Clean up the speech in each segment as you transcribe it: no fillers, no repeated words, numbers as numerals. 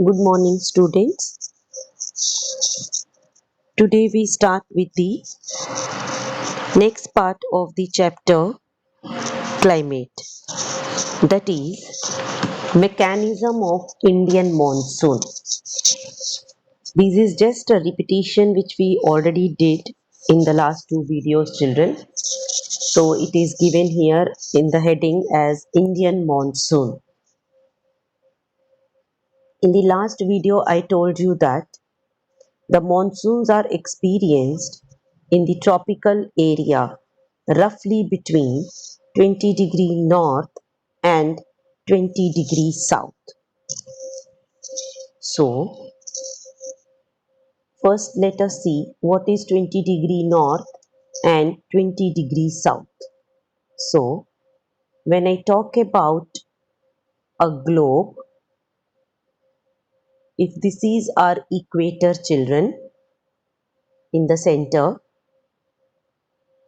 Good morning, students. Today we start with the next part of the chapter climate, that is mechanism of Indian monsoon. This is just a repetition which we already did in the last two videos, children. So it is given here in the heading as Indian monsoon. In the last video, I told you that the monsoons are experienced in the tropical area roughly between 20° north and 20° south. So, first let us see what is 20° north and 20° south. So, when I talk about a globe, if this is our equator, children, in the center,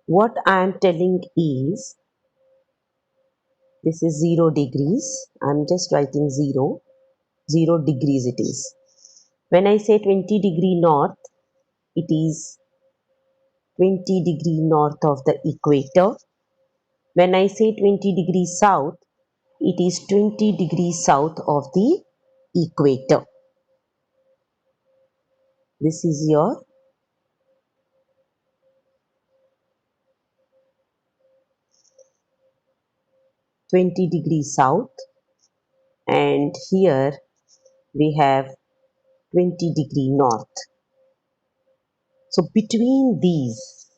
what I am telling is this is 0 degrees. I'm just writing 0 degrees it is. When I say 20° north, it is 20° north of the equator. When I say 20° south, it is 20° south of the equator. This is your 20° south, and here we have 20° north. So between these,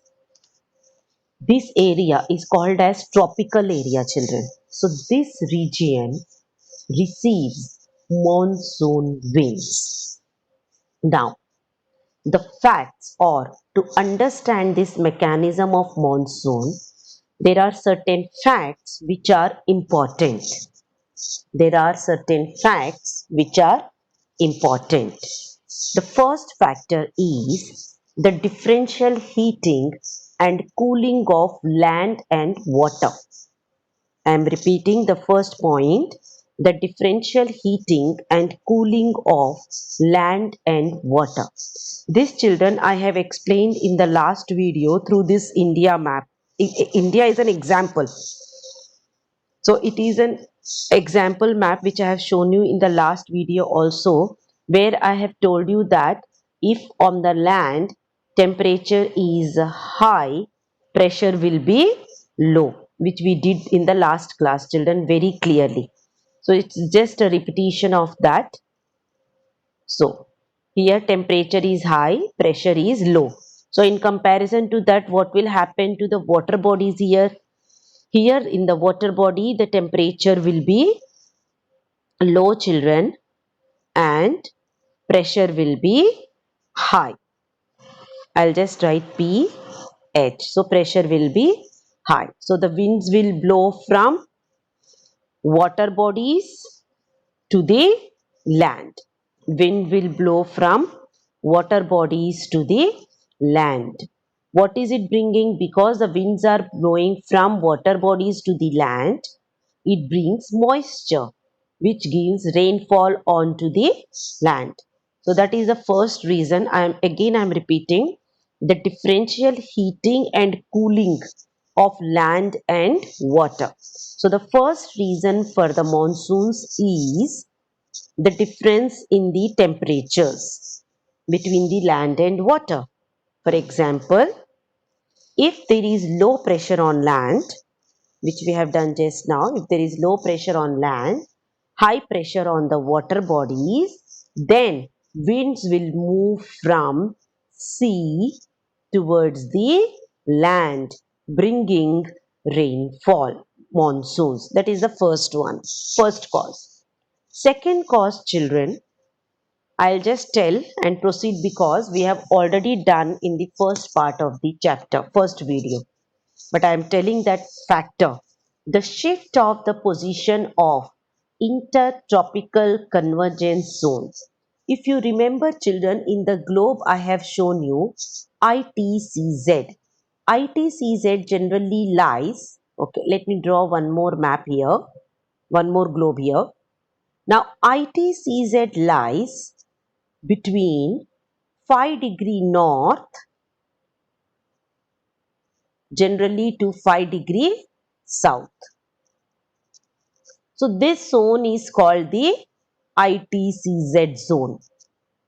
this area is called as tropical area, children. So this region receives monsoon winds. Now, the facts, or to understand this mechanism of monsoon, there are certain facts which are important. There are certain facts which are important. The first factor is the differential heating and cooling of land and water. I am repeating the first point, the differential heating and cooling of land and water. This, children, I have explained in the last video through this India map. India is an example. So it is an example map which I have shown you in the last video also, where I have told you that if on the land temperature is high, pressure will be low, which we did in the last class, children, very clearly. So it's just a repetition of that. So here temperature is high, pressure is low. So in comparison to that, what will happen to the water bodies here? Here in the water body, the temperature will be low, children, and pressure will be high. I'll just write pH. So pressure will be high. So the winds will blow from water bodies to the land. Wind will blow from water bodies to the land. What is it bringing? Because the winds are blowing from water bodies to the land, it brings moisture, which gives rainfall onto the land. So that is the first reason. I'm repeating, the differential heating and cooling of land and water. So the first reason for the monsoons is the difference in the temperatures between the land and water. For example, if there is low pressure on land, which we have done just now, if there is low pressure on land, high pressure on the water bodies, then winds will move from sea towards the land, bringing rainfall, monsoons. That is the first one, first cause. Second cause, children, I'll just tell and proceed because we have already done in the first part of the chapter, first video. But I am telling that factor, the shift of the position of intertropical convergence zones. If you remember, children, in the globe I have shown you ITCZ. ITCZ generally lies, okay, let me draw one more map here, one more globe here. Now ITCZ lies between 5 degree north generally to 5 degree south. So this zone is called the ITCZ zone.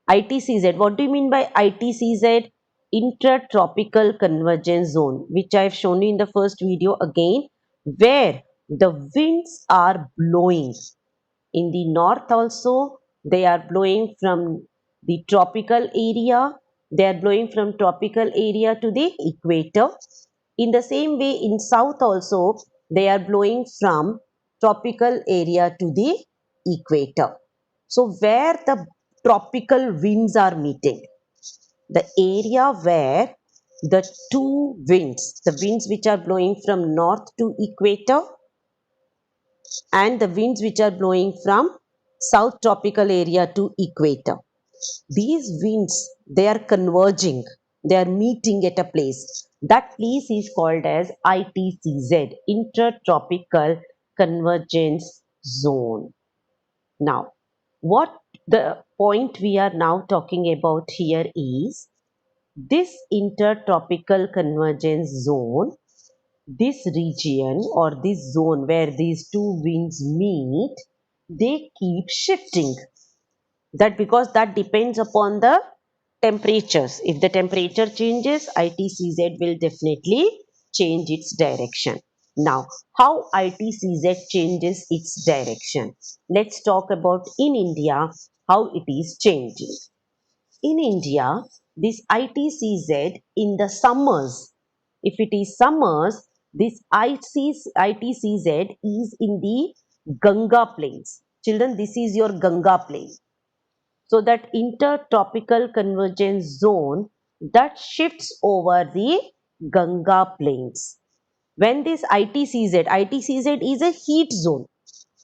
ITCZ, what do you mean by ITCZ? Intertropical Convergence Zone, which I have shown you in the first video again, where the winds are blowing. In the north also, they are blowing from the tropical area. They are blowing from tropical area to the equator. In the same way, in south also, they are blowing from tropical area to the equator. So where the tropical winds are meeting, the area where the two winds, the winds which are blowing from north to equator and the winds which are blowing from south tropical area to equator, these winds, they are converging, they are meeting at a place. That place is called as ITCZ, intertropical convergence zone. Now, what the point we are now talking about here is this intertropical convergence zone, this region or this zone where these two winds meet, they keep shifting. That because that depends upon the temperatures. If the temperature changes, ITCZ will definitely change its direction. Now, how ITCZ changes its direction? Let's talk about in India how it is changing. In India, this ITCZ in the summers, if it is summers, this ITCZ is in the Ganga plains. Children, this is your Ganga plain. So that intertropical convergence zone that shifts over the Ganga plains. When this ITCZ is a heat zone.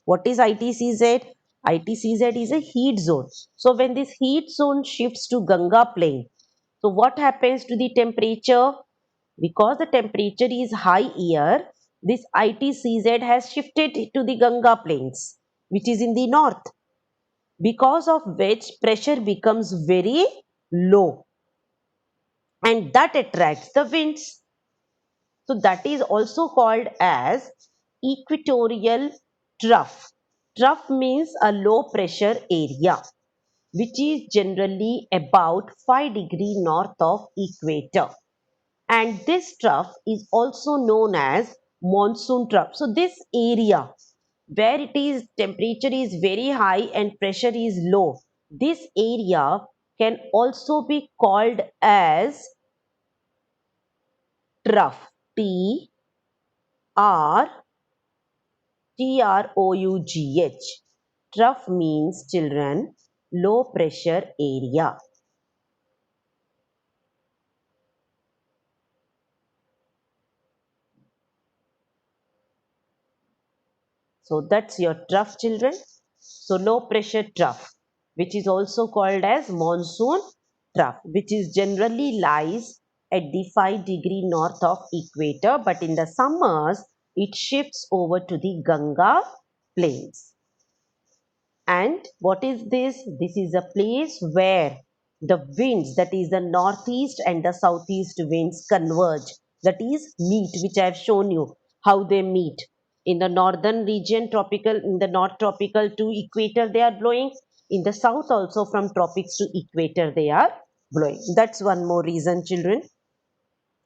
What is ITCZ? ITCZ is a heat zone. So when this heat zone shifts to Ganga plain, so what happens to the temperature? Because the temperature is high here, this ITCZ has shifted to the Ganga plains, which is in the north, because of which pressure becomes very low and that attracts the winds. So that is also called as equatorial trough. Trough means a low pressure area which is generally about 5 degree north of equator. And this trough is also known as monsoon trough. So this area where it is temperature is very high and pressure is low, this area can also be called as trough. R TROUGH. Trough means, children, low pressure area. So that's your trough, children. So low pressure trough, which is also called as monsoon trough, which is generally lies at the 5 degree north of equator, but in the summers it shifts over to the Ganga plains. And what is this? This is a place where the winds, that is the northeast and the southeast winds converge, that is meet, which I have shown you how they meet. In the northern region, tropical, in the north tropical to equator, they are blowing. In the south also from tropics to equator, they are blowing. That's one more reason, children.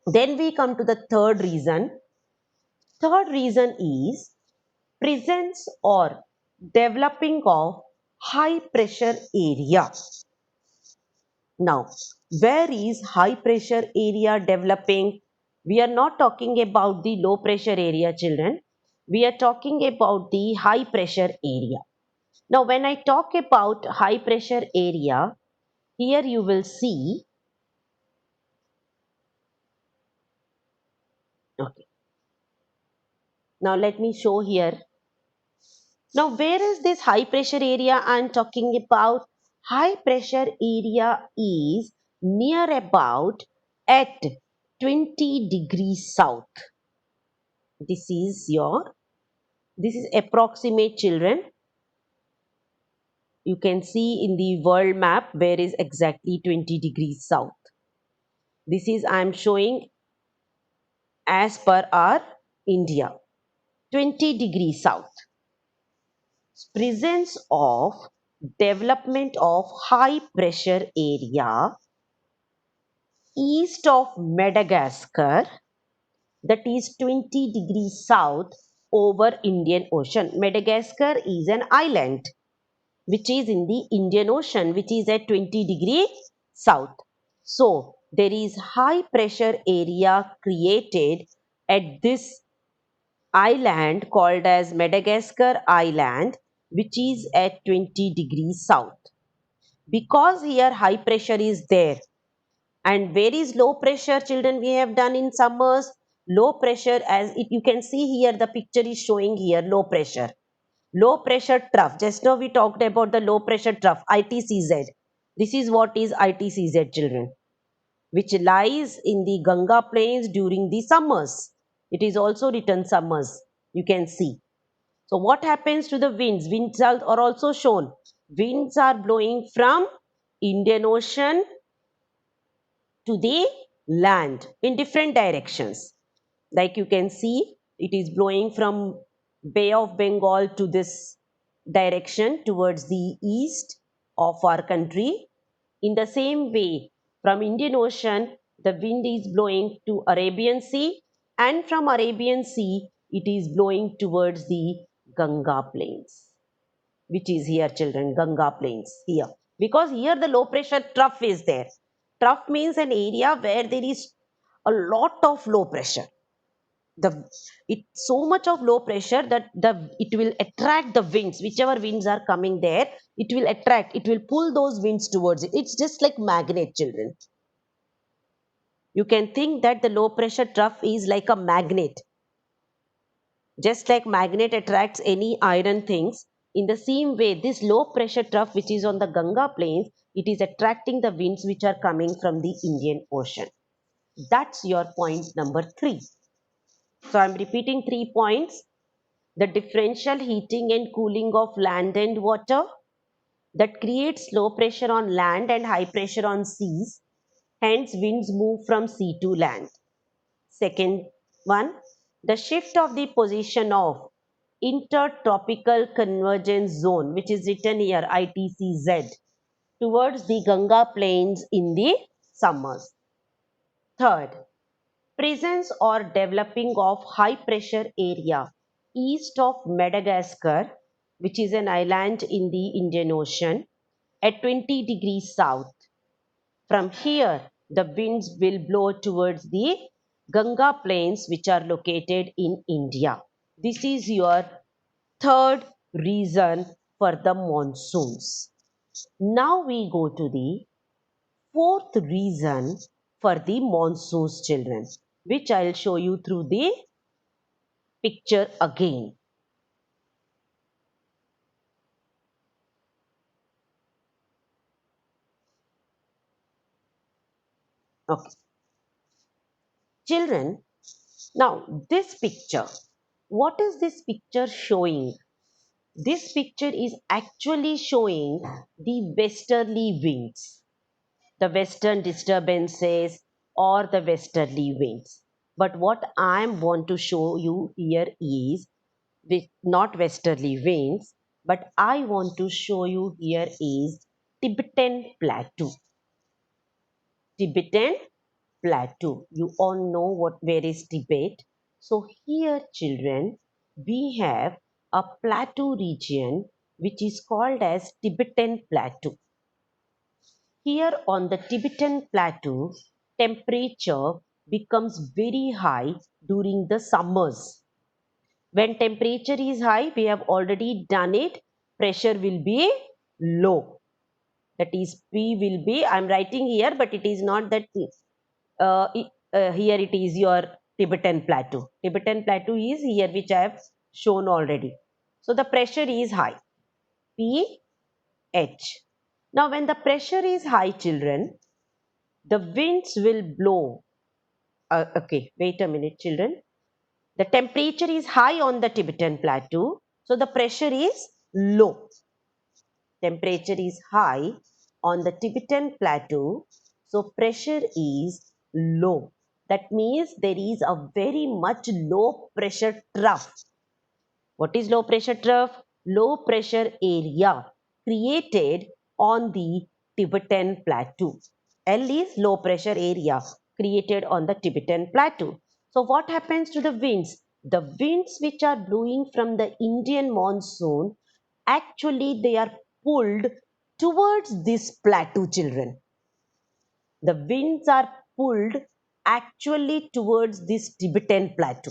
Then we come to the third reason. Third reason is presence or developing of high pressure area. Now, where is high pressure area developing? We are not talking about the low pressure area, children. We are talking about the high pressure area. Now, when I talk about high pressure area, here you will see, okay. Now, let me show here. Now, where is this high pressure area I'm talking about? High pressure area is near about at 20 degrees south. This is approximate, children. you can see in the world map where is exactly 20 degrees south. This is I am showing as per our India. 20 degrees south. Presence of development of high pressure area east of Madagascar, that is 20 degrees south over Indian Ocean. Madagascar is an island which is in the Indian Ocean, which is at 20 degrees south. So there is high pressure area created at this island called as Madagascar Island, which is at 20 degrees south. Because here high pressure is there, and where is low pressure, children, we have done in summers? Low pressure, as it you can see here, the picture is showing here low pressure. Low pressure trough. Just now we talked about the low pressure trough, ITCZ. This is what is ITCZ, children, which lies in the Ganga plains during the summers. It is also written summers, you can see. So what happens to the winds? Winds are also shown. Winds are blowing from Indian Ocean to the land in different directions. Like you can see, it is blowing from Bay of Bengal to this direction towards the east of our country. In the same way, from Indian Ocean, the wind is blowing to Arabian Sea, and from Arabian Sea, it is blowing towards the Ganga plains, which is here, children, Ganga plains here. Because here the low pressure trough is there. Trough means an area where there is a lot of low pressure. The it so much of low pressure that it will attract the winds, whichever winds are coming there, it will attract, it will pull those winds towards it. It's just like magnet, children. You can think that the low pressure trough is like a magnet. Just like magnet attracts any iron things, in the same way, this low pressure trough which is on the Ganga plains, it is attracting the winds which are coming from the Indian Ocean. That's your point number 3. So I'm repeating 3 points. The differential heating and cooling of land and water that creates low pressure on land and high pressure on seas. Hence, winds move from sea to land. Second one, the shift of the position of intertropical convergence zone, which is written here ITCZ, towards the Ganga plains in the summers. Third, presence or developing of high pressure area east of Madagascar, which is an island in the Indian Ocean, at 20 degrees south. From here, the winds will blow towards the Ganga plains, which are located in India. This is your third reason for the monsoons. Now we go to the fourth reason for the monsoons, children, which I'll show you through the picture again. Okay. Children, now this picture, what is this picture showing? This picture is actually showing the westerly winds, the western disturbances or the westerly winds. But what I want to show you here is not westerly winds, but I want to show you here is Tibetan Plateau. Tibetan Plateau. You all know where is Tibet. So here, children, we have a plateau region which is called as Tibetan Plateau. Here on the Tibetan Plateau, temperature becomes very high during the summers. When temperature is high, we have already done it, pressure will be low. That is, P will be, I am writing here, but it is not that here it is your Tibetan Plateau. Tibetan Plateau is here, which I have shown already. So the pressure is high, P, H. Now when the pressure is high, children, the winds will blow. Okay, wait a minute, children. The temperature is high on the Tibetan Plateau, so the pressure is low. temperature is high on the Tibetan plateau, so pressure is low. That means there is a very much low pressure trough. What is low pressure trough? Low pressure area created on the Tibetan plateau. L is low pressure area created on the Tibetan plateau. So what happens to the winds? The winds which are blowing from the Indian monsoon, actually they are pulled towards this plateau, children. The winds are pulled actually towards this Tibetan plateau,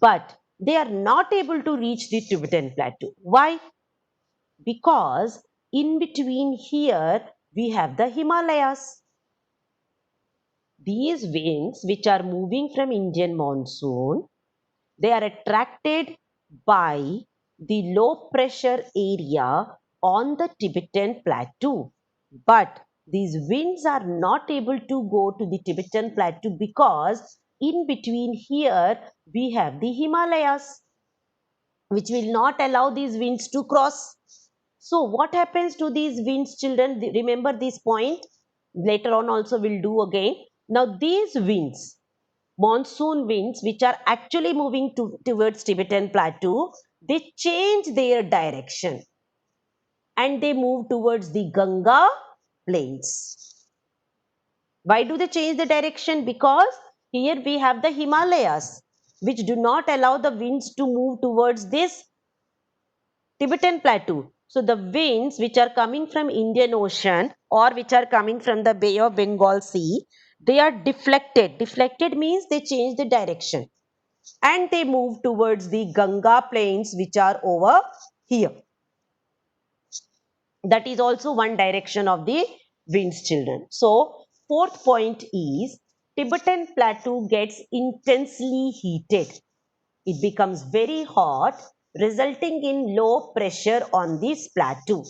but they are not able to reach the Tibetan plateau. Why? Because in between here we have the Himalayas. These winds which are moving from Indian monsoon, they are attracted by the low pressure area on the Tibetan plateau. But these winds are not able to go to the Tibetan plateau because in between here we have the Himalayas, which will not allow these winds to cross. So what happens to these winds, children? Remember this point. Later on also we'll do again. Now these winds, monsoon winds, which are actually moving towards Tibetan plateau, they change their direction and they move towards the Ganga plains. Why do they change the direction? Because here we have the Himalayas, which do not allow the winds to move towards this Tibetan plateau. So the winds which are coming from Indian Ocean or which are coming from the Bay of Bengal Sea, they are deflected. Deflected means they change the direction and they move towards the Ganga plains which are over here. That is also one direction of the winds, children. So fourth point is Tibetan plateau gets intensely heated. It becomes very hot, resulting in low pressure on this plateau,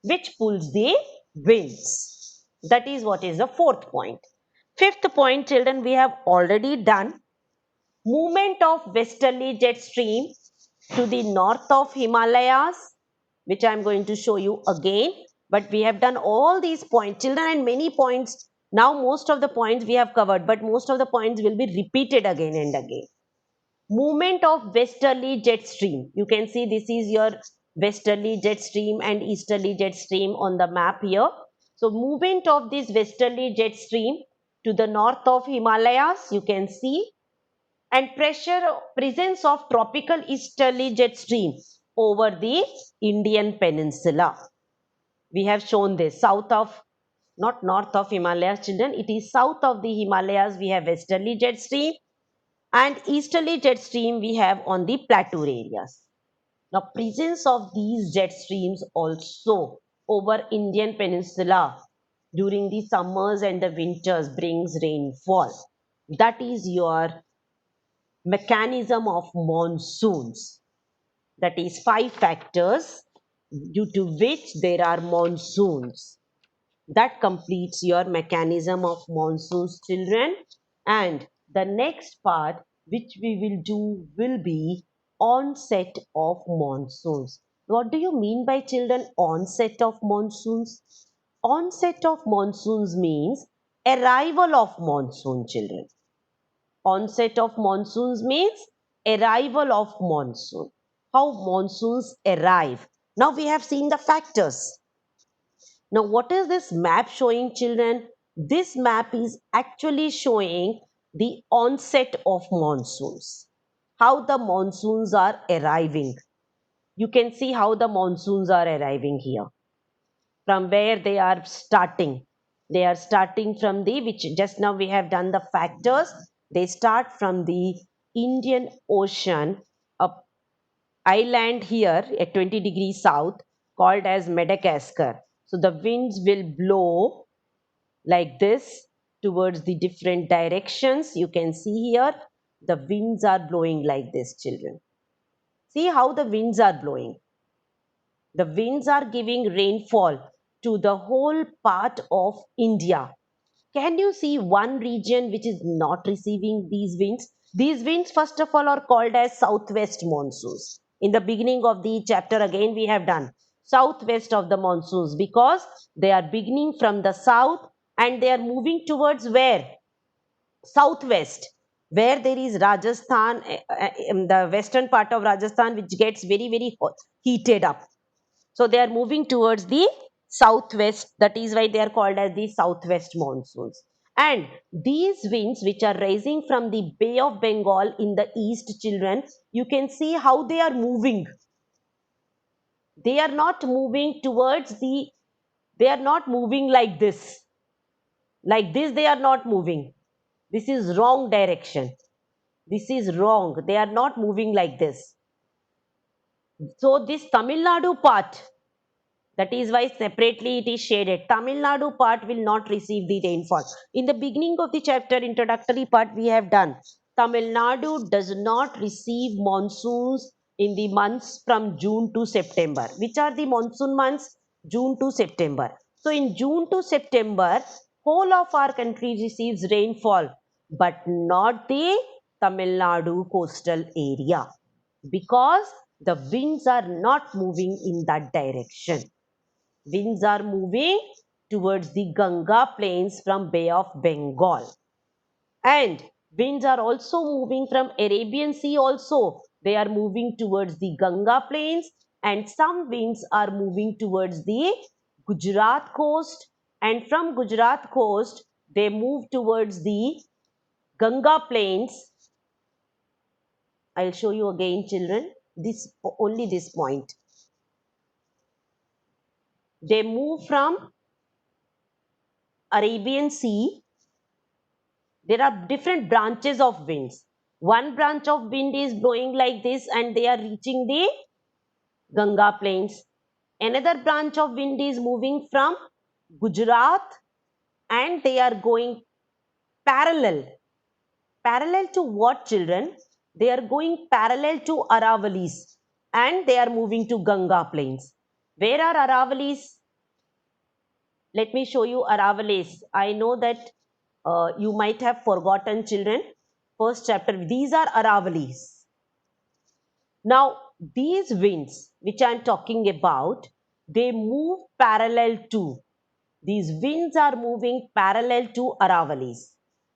which pulls the winds. That is what is the fourth point. Fifth point, children, we have already done. Movement of westerly jet stream to the north of Himalayas, which I am going to show you again. But we have done all these points, children, and many points. Now most of the points we have covered, but most of the points will be repeated again and again. Movement of westerly jet stream. You can see this is your westerly jet stream and easterly jet stream on the map here. So movement of this westerly jet stream to the north of Himalayas, you can see, and presence of tropical easterly jet stream over the Indian peninsula. We have shown this south of, not north of Himalayas, children, it is south of the Himalayas. We have westerly jet stream and easterly jet stream we have on the plateau areas. Now presence of these jet streams also over Indian peninsula during the summers and the winters brings rainfall. That is your mechanism of monsoons. That is 5 factors due to which there are monsoons. That completes your mechanism of monsoons, children. And the next part which we will do will be onset of monsoons. What do you mean by, children, onset of monsoons? Onset of monsoons means arrival of monsoon, children. Onset of monsoons means arrival of monsoon. How monsoons arrive. Now we have seen the factors. Now what is this map showing, children? This map is actually showing the onset of monsoons. How the monsoons are arriving. You can see how the monsoons are arriving here. From where they are starting. They are starting from the, which just now we have done the factors. They start from the Indian Ocean, a island here at 20 degrees south called as Madagascar. So the winds will blow like this towards the different directions. You can see here the winds are blowing like this, children. See how the winds are blowing. The winds are giving rainfall to the whole part of India. Can you see one region which is not receiving these winds? These winds, first of all, are called as southwest monsoons. In the beginning of the chapter again we have done southwest of the monsoons, because they are beginning from the south and they are moving towards where? Southwest, where there is Rajasthan, the western part of Rajasthan, which gets very, very heated up. So they are moving towards the southwest. That is why they are called as the southwest monsoons. And these winds, which are rising from the Bay of Bengal in the east, children, you can see how they are moving. They are not moving towards the, they are not moving like this. Like this, they are not moving. This is wrong direction. This is wrong. They are not moving like this. So this Tamil Nadu part, that is why separately it is shaded. Tamil Nadu part will not receive the rainfall. In the beginning of the chapter, introductory part, we have done. Tamil Nadu does not receive monsoons in the months from June to September. Which are the monsoon months? June to September. So in June to September, whole of our country receives rainfall, but not the Tamil Nadu coastal area, because the winds are not moving in that direction. Winds are moving towards the Ganga plains from Bay of Bengal. And winds are also moving from Arabian Sea also. They are moving towards the Ganga plains, and some winds are moving towards the Gujarat coast, and from Gujarat coast they move towards the Ganga plains. I'll show you again, children, this only this point. They move from Arabian Sea. There are different branches of winds. One branch of wind is blowing like this and they are reaching the Ganga plains. Another branch of wind is moving from Gujarat and they are going parallel. Parallel to what, children? They are going parallel to Aravalis and they are moving to Ganga plains. Where are Aravalis? Let me show you Aravalis. I know that you might have forgotten, children. First chapter, these are Aravalis. Now, these winds which I am talking about, they move parallel to, these winds are moving parallel to Aravalis.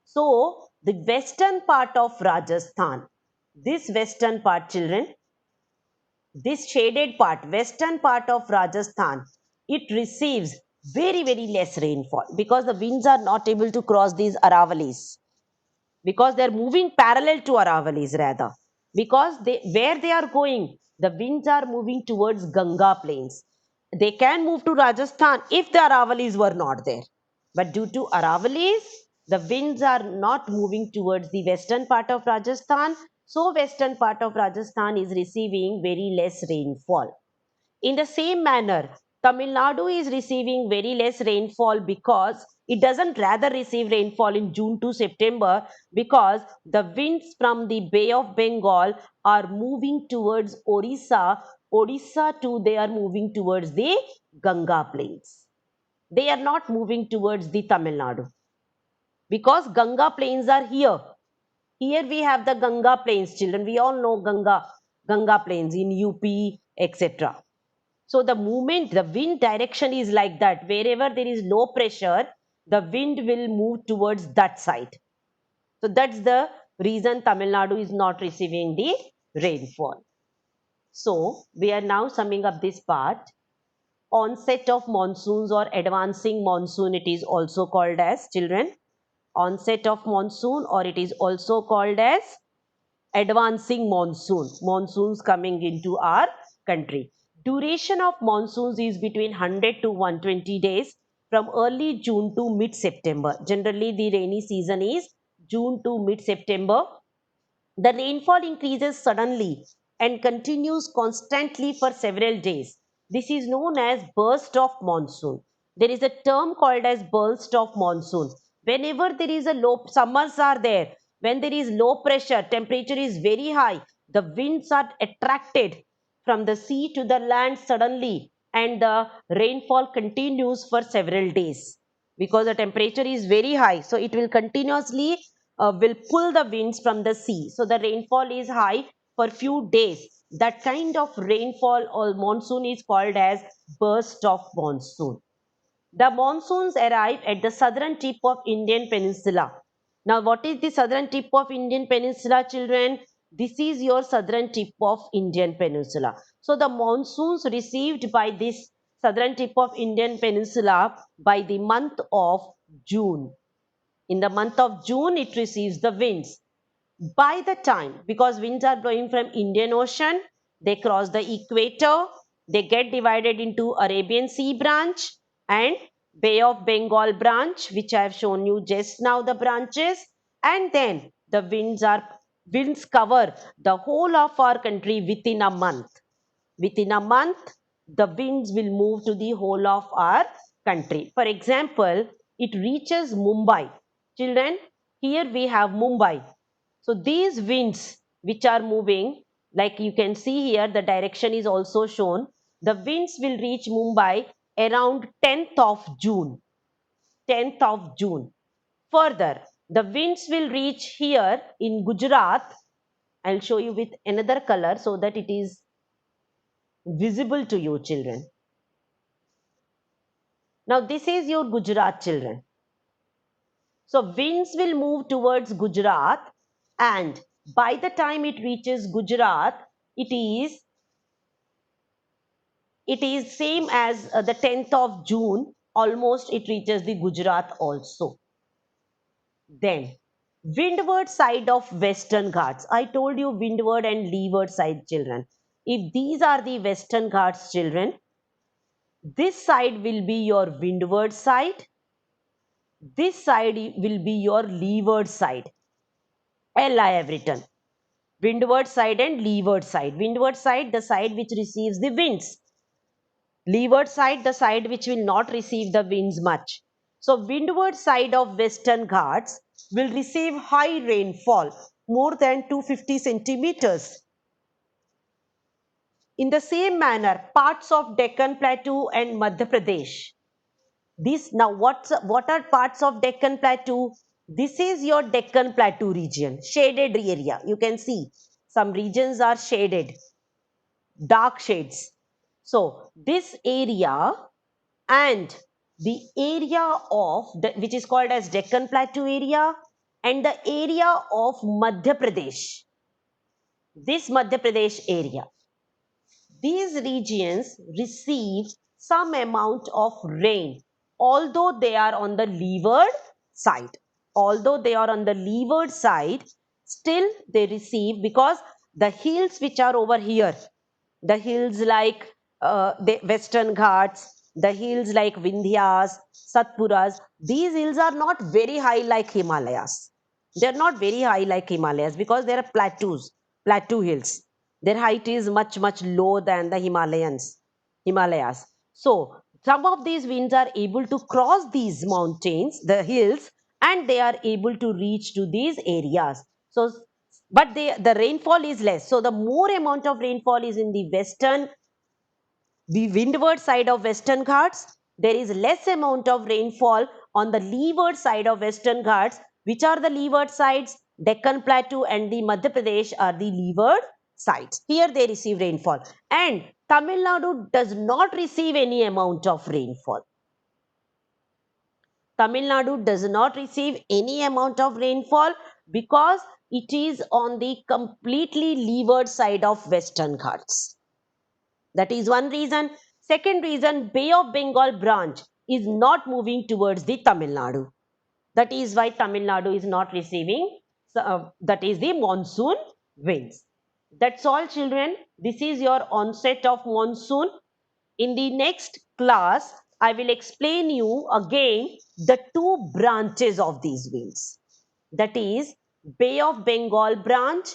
So, the western part of Rajasthan, this western part, children, this shaded part, western part of Rajasthan, it receives very, very less rainfall because the winds are not able to cross these Aravalis, because they are moving parallel to Aravalis rather, because where they are going, the winds are moving towards Ganga plains. They can move to Rajasthan if the Aravalis were not there, but due to Aravalis, the winds are not moving towards the western part of Rajasthan. So western part of Rajasthan is receiving very less rainfall. In the same manner, Tamil Nadu is receiving very less rainfall because it doesn't rather receive rainfall in June to September, because the winds from the Bay of Bengal are moving towards Orissa. Orissa too, they are moving towards the Ganga plains. They are not moving towards the Tamil Nadu because Ganga plains are here. Here we have the Ganga plains, children. We all know Ganga plains in UP, etc. So the movement, the wind direction is like that. Wherever there is low pressure, the wind will move towards that side. So that's the reason Tamil Nadu is not receiving the rainfall. So we are now summing up this part. Onset of monsoons or advancing monsoon, it is also called as, children. Onset of monsoon, or it is also called as advancing monsoon. Monsoons coming into our country. Duration of monsoons is between 100 to 120 days from early June to mid-September. Generally, the rainy season is June to mid-September. The rainfall increases suddenly and continues constantly for several days. This is known as burst of monsoon. There is a term called as burst of monsoon. Whenever there is a low, summers are there, when there is low pressure, temperature is very high, the winds are attracted from the sea to the land suddenly, and the rainfall continues for several days because the temperature is very high. So it will continuously will pull the winds from the sea. So the rainfall is high for few days. That kind of rainfall or monsoon is called as burst of monsoon. The monsoons arrive at the southern tip of Indian Peninsula. Now, what is the southern tip of Indian Peninsula, children? This is your southern tip of Indian Peninsula. So, the monsoons received by this southern tip of Indian Peninsula by the month of June. In the month of June, it receives the winds. By the time, because winds are blowing from Indian Ocean, they cross the equator, they get divided into Arabian Sea branch and Bay of Bengal branch, which I have shown you just now the branches, and then the winds cover the whole of our country within a month. Within a month, the winds will move to the whole of our country. For example, it reaches Mumbai. Children, here we have Mumbai. So these winds which are moving, like you can see here, the direction is also shown. The winds will reach Mumbai around 10th of June. 10th of June. Further, the winds will reach here in Gujarat. I'll show you with another color so that it is visible to you, children. Now, this is your Gujarat, children. So, winds will move towards Gujarat, and by the time it reaches Gujarat, it is same as the 10th of June. Almost it reaches the Gujarat also. Then, windward side of Western Ghats. I told you windward and leeward side, children. If these are the Western Ghats, children, this side will be your windward side. This side will be your leeward side. L I have written. Windward side and leeward side. Windward side, the side which receives the winds. Leeward side, the side which will not receive the winds much. So, windward side of Western Ghats will receive high rainfall, more than 250 centimeters. In the same manner, parts of Deccan Plateau and Madhya Pradesh. This now what are parts of Deccan Plateau? This is your Deccan Plateau region, shaded area. You can see some regions are shaded, dark shades. So this area and the area of which is called as Deccan Plateau area and the area of Madhya Pradesh. This Madhya Pradesh area. These regions receive some amount of rain, although they are on the leeward side. Although they are on the leeward side, still they receive, because the hills which are over here, the hills like the Western Ghats, the hills like Vindhyas, Satpuras, these hills are not very high like Himalayas. They are not very high like Himalayas because they are plateau hills. Their height is much, much lower than the Himalayas. So, some of these winds are able to cross these mountains, the hills, and they are able to reach to these areas. So, but the rainfall is less. So, the more amount of rainfall is in the windward side of Western Ghats. There is less amount of rainfall on the leeward side of Western Ghats. Which are the leeward sides? Deccan Plateau and the Madhya Pradesh are the leeward sides. Here they receive rainfall. And Tamil Nadu does not receive any amount of rainfall. Tamil Nadu does not receive any amount of rainfall because it is on the completely leeward side of Western Ghats. That is one reason. Second reason, Bay of Bengal branch is not moving towards the Tamil Nadu. That is why Tamil Nadu is not receiving, that is the monsoon winds. That's all, children. This is your onset of monsoon. In the next class, I will explain you again the two branches of these winds. That is Bay of Bengal branch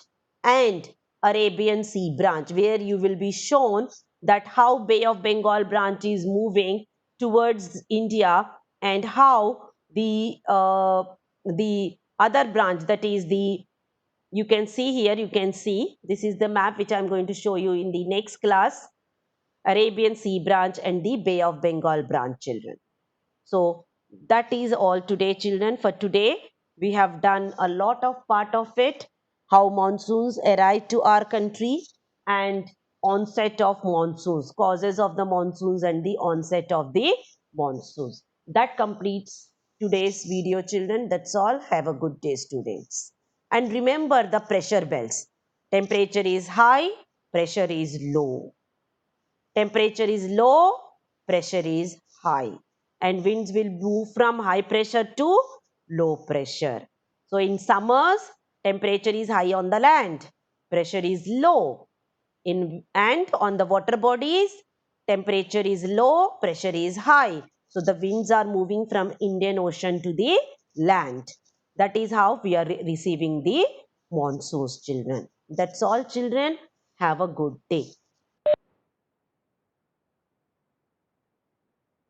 and Arabian Sea branch, where you will be shown that how Bay of Bengal branch is moving towards India and how the other branch, that is the, you can see here, you can see this is the map which I am going to show you in the next class. Arabian Sea branch and the Bay of Bengal branch, children. So that is all today, children. For today, we have done a lot of part of it, how monsoons arrive to our country, and onset of monsoons, causes of the monsoons and the onset of the monsoons. That completes today's video, children. That's all. Have a good day, students. And remember the pressure belts. Temperature is high, pressure is low. Temperature is low, pressure is high. And winds will move from high pressure to low pressure. So in summers, temperature is high on the land, pressure is low. And on the water bodies, temperature is low, pressure is high. So the winds are moving from Indian Ocean to the land. That is how we are receiving the monsoons, children. That's all, children. Have a good day.